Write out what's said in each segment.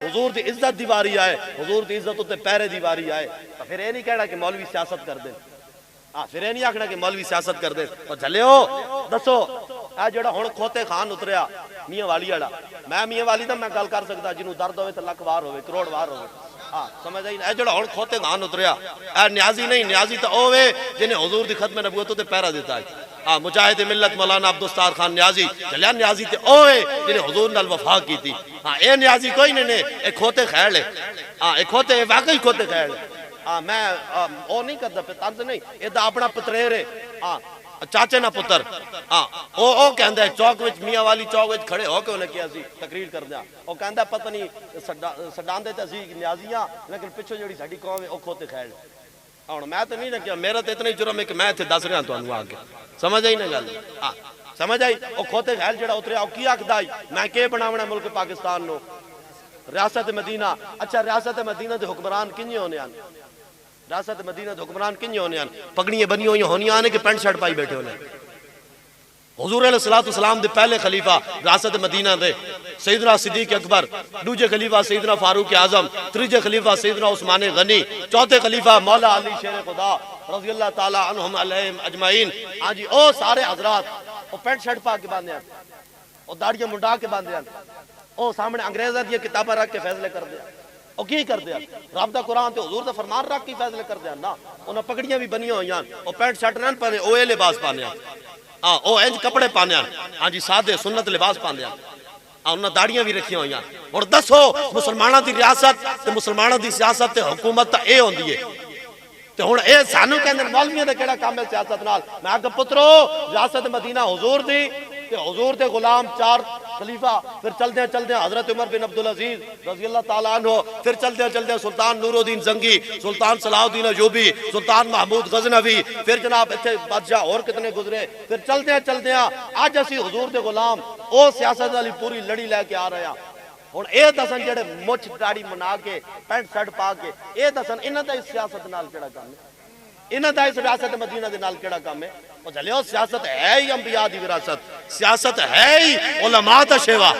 حضور دی عزت دی واری آئے، حضور دی عزت تے پیرے دی واری آئے، تو پھر یہ نہیں کہنا کہ مولوی سیاست کر دیں، پھر یہ نہیں آکھنا کہ مولوی سیاست کر دیں۔ تو جھلیو دسو اے جڑا ہن کھوتے خان اتریا میاں والی والا، میں میاں والی دا میں گل کر سکدا جنوں درد ہوئے تے لاکھ وار ہوئے کروڑ وار ہوئے، سمجھ آئی؟ اے جڑا ہن کھوتے خان اتریا اے نیازی نہیں، نیازی تو اوے جنہیں حضور دی ختم نبوت تے پیرا دیتا ہے۔ مجاہد ملت مولانا عبدالستار خان نیازی جلیا نیازی تے اوے جنہیں حضور نال وفا کی تھی۔ اے نیازی کوئی نہیں، اے کھوتے خیر لے، اے کھوتے واقعی کھوتے خیر لے۔ میں او نہیں کردا پہ طرز نہیں، اے دا اپنا پتریر ہے، چاچے نہ پتر۔ او کہندا ہے چوک وچ میاں والی چوک وچ کھڑے ہو کے انہیں کیا سی تقریر کر دیا، او کہندا پتہ نہیں سڈاندے تے اسی نیازیاں لیکن پچھو جڑی ساڈی قوم ہے او کھوتے خیر لے۔ ہن میں تے نہیں نہ کیا، میرا تے اتنا ہی جرم ہے کہ میں تے دس رہا تانوں آ کے، سمجھ آئی نا گل؟ سمجھ آئی؟ او کھوتے خیر جڑا اتریا او کی آکھدا میں کہ بناونا ملک پاکستان نو ریاست مدینہ۔ اچھا ریاست مدینہ دے حکمران کنجے ہونے آن؟ ریاست مدینہ دے حکمران کنجے ہونے آن؟ پگڑیاں بنی ہوئی ہونی آنے کہ پینٹ شرٹ پائی بیٹھے ہونے؟ حضور علیہ السلام دے پہلے خلیفہ ریاست مدینہ دے سیدنا صدیق اکبر، دوجے خلیفہ سیدنا فاروق اعظم، تریجے خلیفہ سیدنا عثمان غنی، چوتھے خلیفہ مولا علی شیر خدا رضی اللہ تعالی عنہم علیہم اجمعین۔ ہاں جی او سارے حضرات او پینٹ شرٹ پا کے باندھے ہیں، او داڑیاں منڈا کے باندھے ہیں، او سامنے انگریزاں دی کتاباں رکھ کے فیصلے کر دیا۔ او کی کر دیا؟ رب دا قرآن تے حضور دا فرمان رکھ کے فیصلے کر دیا نا۔ انہاں پگڑیاں بھی بنی ہوئی ہیں، او پینٹ شرٹ نہ پانے، او اے لباس پانے ہیں، او انج کپڑے پانے ہیں، ہاں جی سادے سنت لباس پانے ہیں، انہاں داڑیاں بھی رکھی ہوئی ہیں۔ اور دسو مسلماناں دی ریاست تے مسلماناں دی سیاست تے حکومت تے اے ہوندی ہے، تے ہن اے سانو کہندے مولویاں دا کیڑا کام ہے سیاست نال؟ میں کہ پترو ریاست مدینہ حضور دی تے حضور دے غلام چار خلیفہ، پھر چلدے چلدے حضرت عمر بن عبدالعزیز رضی اللہ تعالیٰ عنہ، پھر چلدے چلدے سلطان نور الدین زنگی، سلطان صلاح الدین ایوبی، سلطان محمود غزنوی، پھر جناب اتھے بادشاہ اور کتنے گزرے، پھر چلدے چلدے آج اسی حضور دے غلام او سیاست والی پوری لڑی لے کے آ رہے ہیں۔ ہن اے دسن جڑے مچھ داڑھی منا کے پینٹ شرٹ پا کے اے دسن انہاں دا اس سیاست نال کیڑا کام ہے؟ انہاں دا اس ریاست مدینہ دے نال کیڑا کام ہے؟ او جھلیو سیاست ہے ہی انبیاء دی وراثت، سیاست ہے ہی علماء دا شیوا۔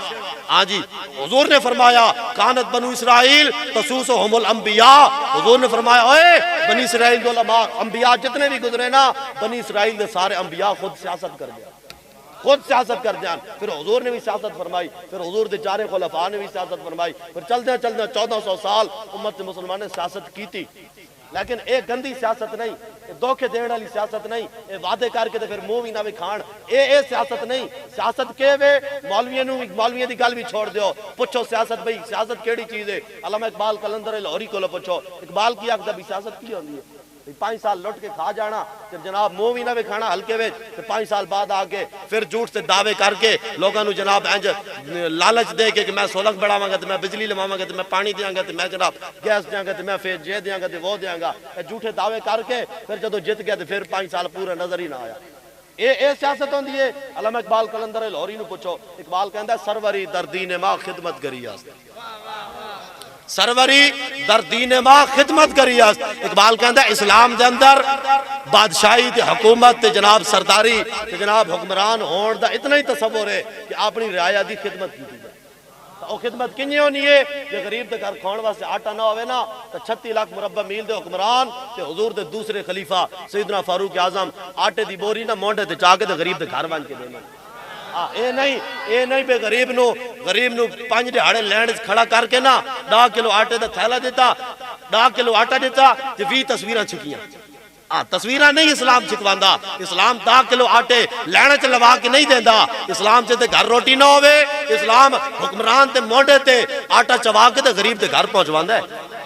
ہاں جی حضور نے فرمایا کانت بنو اسرائیل تسوسہم الانبیاء، حضور نے فرمایا اوے بنی اسرائیل دے علماء انبیاء جتنے بھی گزرے نا، بنی اسرائیل دے سارے انبیاء خود سیاست کر دیا، خود سیاست کر دیا۔ پھر حضور نے بھی سیاست فرمائی، پھر حضور دے چارے خلفاء نے بھی سیاست فرمائی، پھر چلدے چلدے 1400 سال امت مسلمان نے سیاست کی تھی، لیکن اے گندی سیاست نہیں، اے دھوکے دینے والی سیاست نہیں، اے وعدے کر کے پھر منہ بھی نہ کھان، اے سیاست نہیں۔ سیاست کے وے مولویوں دی گل بھی چھوڑ دیو، پوچھو سیاست بھئی سیاست کیڑی چیز ہے؟ علامہ اقبال کلندر لاہوری کو پوچھو، اقبال کی آخدا بھی سیاست کی ہوندی ہے؟ 5 سال لٹ کے کھا جانا تے جناب منہ بھی نہ کھانا ہلکے وچ، تے 5 سال بعد آگے پھر جھوٹ سے دعوے کر کے لوگاں نو جناب انج لالچ دے کے کہ میں سولنگ بڑھاواں گا تے میں بجلی لواواں گا تے میں پانی دیاں گا تے میں جناب گیس دیاں گا تے میں پھر جے دیاں گا تے وہ دیاں گا، جھوٹے دعوے کر کے پھر جدوں جت گیا تے پھر 5 سال پورا نظر ہی نہ آیا۔ اے سیاست ہوندی ہے۔ علامہ اقبال کلندر لاہوری نو پوچھو، اقبال کہندا ہے سروری در دین ما خدمت کری است، سروری در دین ما خدمت کری است۔ اقبال کہندا ہے اسلام دے اندر بادشاہی تے حکومت تے جناب سرداری تے جناب حکمران ہون دا اتنا ہی تصور ہے کہ اپنی رعایا دی خدمت کی جائے۔ او خدمت کنجے ہونی ہے کہ غریب دے گھر کھاون واسطے آٹا نہ ہوئے نا تے 36 لاکھ مربع میل دے حکمران تے حضور دے دوسرے خلیفہ سیدنا فاروق اعظم آٹے دی بوری نہ مونڈے تے چا کے تے غریب دے گھر ون کے دینا۔ اے نہیں بے غریب نو 5 دہاڑے لینڈ کھڑا کر کے نا 10 کلو آٹے دا تھیلا دیتا، 10 کلو آٹا دیتا تے 20 تصویراں چھکیاں۔ تصویراں نہیں اسلام چھکواندا، اسلام 10 کلو آٹے لینے چ لوا کے نہیں دیندا، اسلام سے تے گھر روٹی نہ ہوئے، اسلام حکمران تے موڈے تے آٹا چوا کے تے غریب تے گھر پہنچواندا ہے۔